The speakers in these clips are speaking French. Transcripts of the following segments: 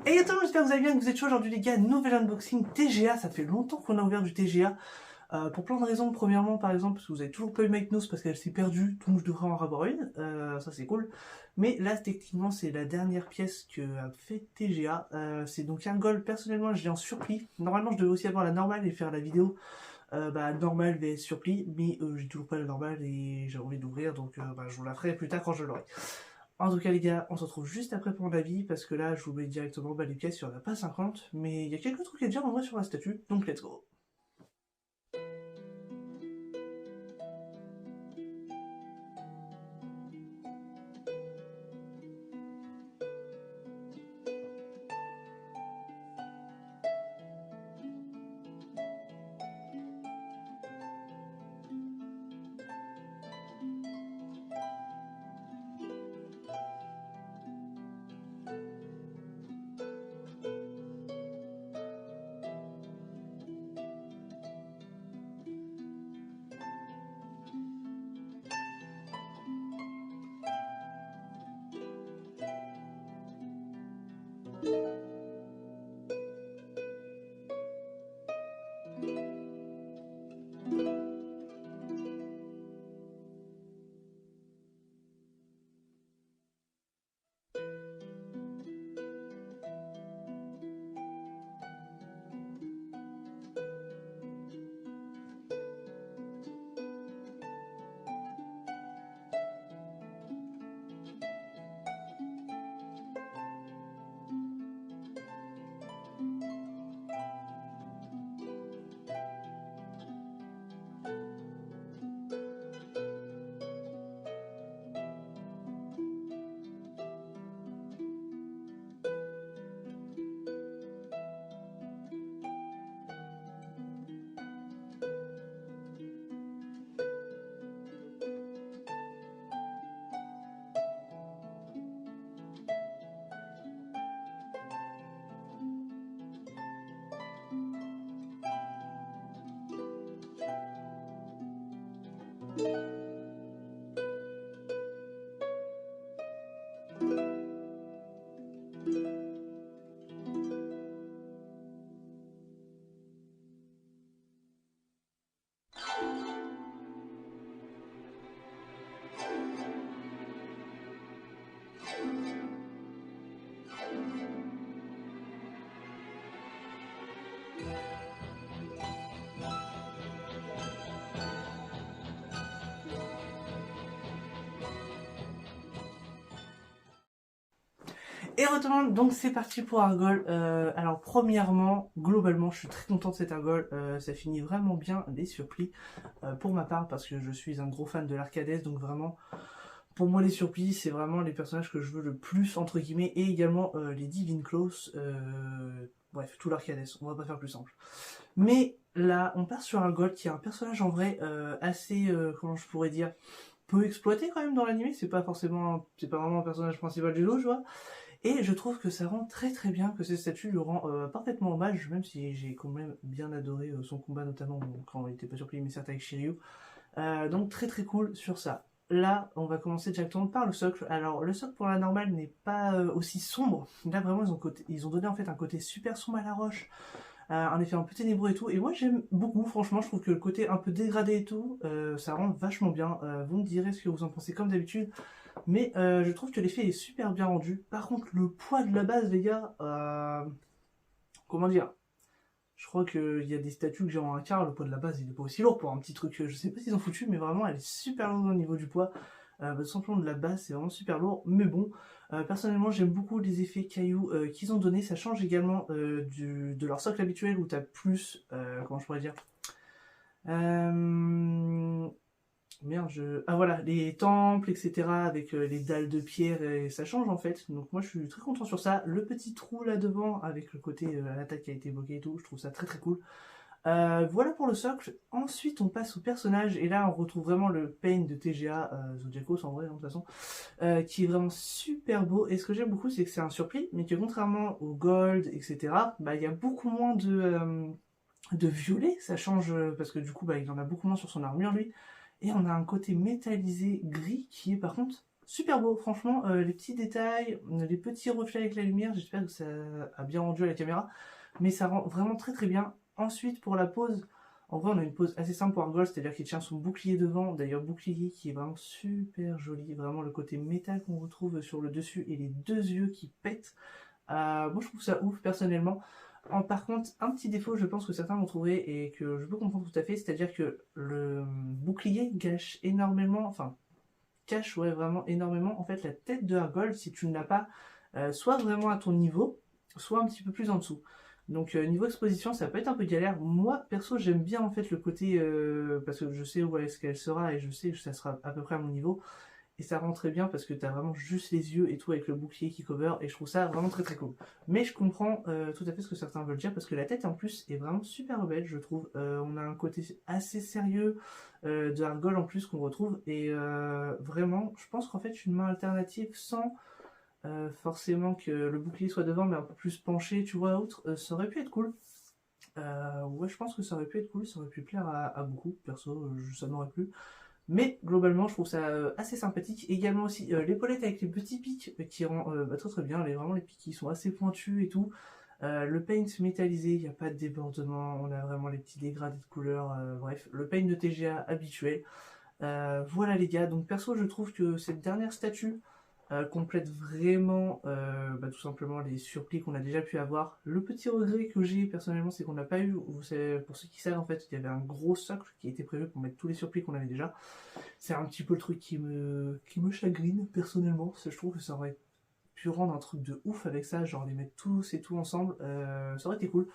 Et tout le monde, j'espère que vous allez bien, que vous êtes chaud aujourd'hui les gars, nouvel unboxing TGA, ça fait longtemps qu'on a ouvert du TGA, pour plein de raisons. Premièrement par exemple, parce que vous avez toujours pas eu Make News parce qu'elle s'est perdue, donc je devrais en avoir une, ça c'est cool. Mais là techniquement c'est la dernière pièce que a fait TGA, c'est donc un gold, personnellement je l'ai en surpli. Normalement je devais aussi avoir la normale et faire la vidéo normale vs surpli, mais j'ai toujours pas la normale et j'ai envie d'ouvrir, donc je vous la ferai plus tard quand je l'aurai. En tout cas les gars, on se retrouve juste après pour l'avis, parce que là je vous mets directement les pièces, il n'y en a pas 50, mais il y a quelques trucs à dire en vrai sur la statue, donc let's go. Et retournons, donc c'est parti pour Argol. Alors premièrement, globalement, je suis très content de cet Argol. Ça finit vraiment bien les surplis pour ma part, parce que je suis un gros fan de l'Arcades, donc vraiment, pour moi les surplis, c'est vraiment les personnages que je veux le plus, entre guillemets, et également les Divine Claws, bref, tout l'Arcades, on va pas faire plus simple. Mais là, on part sur Argol, qui est un personnage en vrai assez, comment je pourrais dire, peu exploité quand même dans l'anime, c'est pas vraiment un personnage principal du lot, tu vois. Et je trouve que ça rend très très bien, que cette statue lui rend parfaitement hommage, même si j'ai quand même bien adoré son combat, notamment quand il était pas surpris, mais certes avec Shiryu. Donc très très cool sur ça. Là, on va commencer directement par le socle. Alors, le socle pour la normale n'est pas aussi sombre. Là, vraiment, ils ont donné en fait un côté super sombre à la roche, un effet un peu ténébreux et tout. Et moi, j'aime beaucoup, franchement, je trouve que le côté un peu dégradé et tout, ça rend vachement bien. Vous me direz ce que vous en pensez comme d'habitude. Mais je trouve que l'effet est super bien rendu. Par contre, le poids de la base, les gars, comment dire, je crois qu'il y a des statues que j'ai en un quart, le poids de la base il est pas aussi lourd pour un petit truc, je sais pas s'ils ont foutu, mais vraiment elle est super lourde au niveau du poids. Simplement de la base c'est vraiment super lourd, mais bon, personnellement j'aime beaucoup les effets cailloux qu'ils ont donné. Ça change également de leur socle habituel où t'as plus, comment je pourrais dire, euh, merde, Ah voilà, les temples, etc. avec les dalles de pierre, et ça change en fait. Donc moi je suis très content sur ça. Le petit trou là devant, avec le côté à l'attaque qui a été évoqué et tout, je trouve ça très très cool. Voilà pour le socle. Ensuite on passe au personnage, et là on retrouve vraiment le pain de TGA, Zodiacos en vrai, de toute façon, qui est vraiment super beau. Et ce que j'aime beaucoup, c'est que c'est un surplis, mais que contrairement au gold, etc., il y a beaucoup moins de violet. Ça change, parce que du coup il en a beaucoup moins sur son armure lui. Et on a un côté métallisé gris qui est par contre super beau, franchement, les petits détails, les petits reflets avec la lumière, j'espère que ça a bien rendu à la caméra, mais ça rend vraiment très très bien. Ensuite, pour la pose, en vrai, on a une pose assez simple pour Argol, c'est-à-dire qu'il tient son bouclier devant, d'ailleurs bouclier qui est vraiment super joli, vraiment le côté métal qu'on retrouve sur le dessus et les deux yeux qui pètent. Moi je trouve ça ouf personnellement. Par contre, un petit défaut, je pense que certains vont trouver et que je peux comprendre tout à fait, c'est-à-dire que le bouclier gâche énormément, enfin cache ouais, vraiment énormément en fait la tête de Argol si tu ne l'as pas soit vraiment à ton niveau, soit un petit peu plus en dessous. Donc niveau exposition, ça peut être un peu galère. Moi perso, j'aime bien en fait le côté parce que je sais où est-ce qu'elle sera et je sais que ça sera à peu près à mon niveau. Et ça rend très bien parce que t'as vraiment juste les yeux et tout avec le bouclier qui cover et je trouve ça vraiment très très cool. Mais je comprends tout à fait ce que certains veulent dire parce que la tête en plus est vraiment super belle je trouve. On a un côté assez sérieux de Argol en plus qu'on retrouve et vraiment je pense qu'en fait une main alternative sans forcément que le bouclier soit devant mais un peu plus penché tu vois autre, ça aurait pu être cool. Ouais je pense que ça aurait pu être cool, ça aurait pu plaire à beaucoup, perso ça m'aurait plu. Mais globalement, je trouve ça assez sympathique. Également aussi l'épaulette avec les petits pics qui rend très très bien. Vraiment les pics qui sont assez pointus et tout. Le paint métallisé, il n'y a pas de débordement. On a vraiment les petits dégradés de couleurs. Bref, le paint de TGA habituel. Voilà les gars. Donc perso, je trouve que cette dernière statue complète vraiment tout simplement les surplis qu'on a déjà pu avoir. Le petit regret que j'ai personnellement, c'est qu'on n'a pas eu, vous savez, pour ceux qui savent en fait, il y avait un gros socle qui était prévu pour mettre tous les surplis qu'on avait déjà. C'est un petit peu le truc qui me chagrine personnellement. Je trouve que ça aurait pu rendre un truc de ouf avec ça, genre les mettre tous et tout ensemble, ça aurait été cool.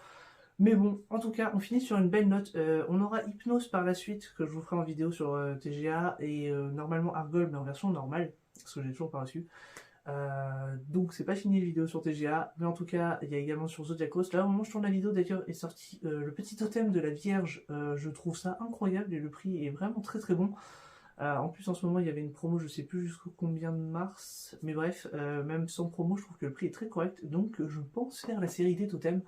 Mais bon, en tout cas, on finit sur une belle note. On aura Hypnose par la suite, que je vous ferai en vidéo sur TGA, et normalement Argol, mais en version normale, parce que j'ai toujours pas reçu. Donc c'est pas fini les vidéos sur TGA, mais en tout cas, il y a également sur Zodiacos. Là, au moment où je tourne la vidéo, d'ailleurs, est sorti le petit totem de la Vierge. Je trouve ça incroyable, et le prix est vraiment très très bon. En plus, en ce moment, il y avait une promo, je sais plus jusqu'au combien de mars, mais bref, même sans promo, je trouve que le prix est très correct. Donc je pense faire la série des totems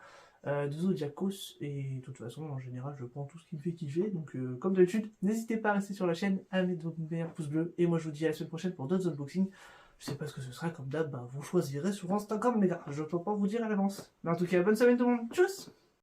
de Zodiacos, et de toute façon en général je prends tout ce qui me fait kiffer, donc comme d'habitude n'hésitez pas à rester sur la chaîne, à mettre votre meilleur pouce bleu, et moi je vous dis à la semaine prochaine pour d'autres unboxings. Je sais pas ce que ce sera, comme d'hab, vous choisirez sur Instagram les gars, je peux pas vous dire à l'avance. Mais en tout cas bonne semaine tout le monde, tchuss.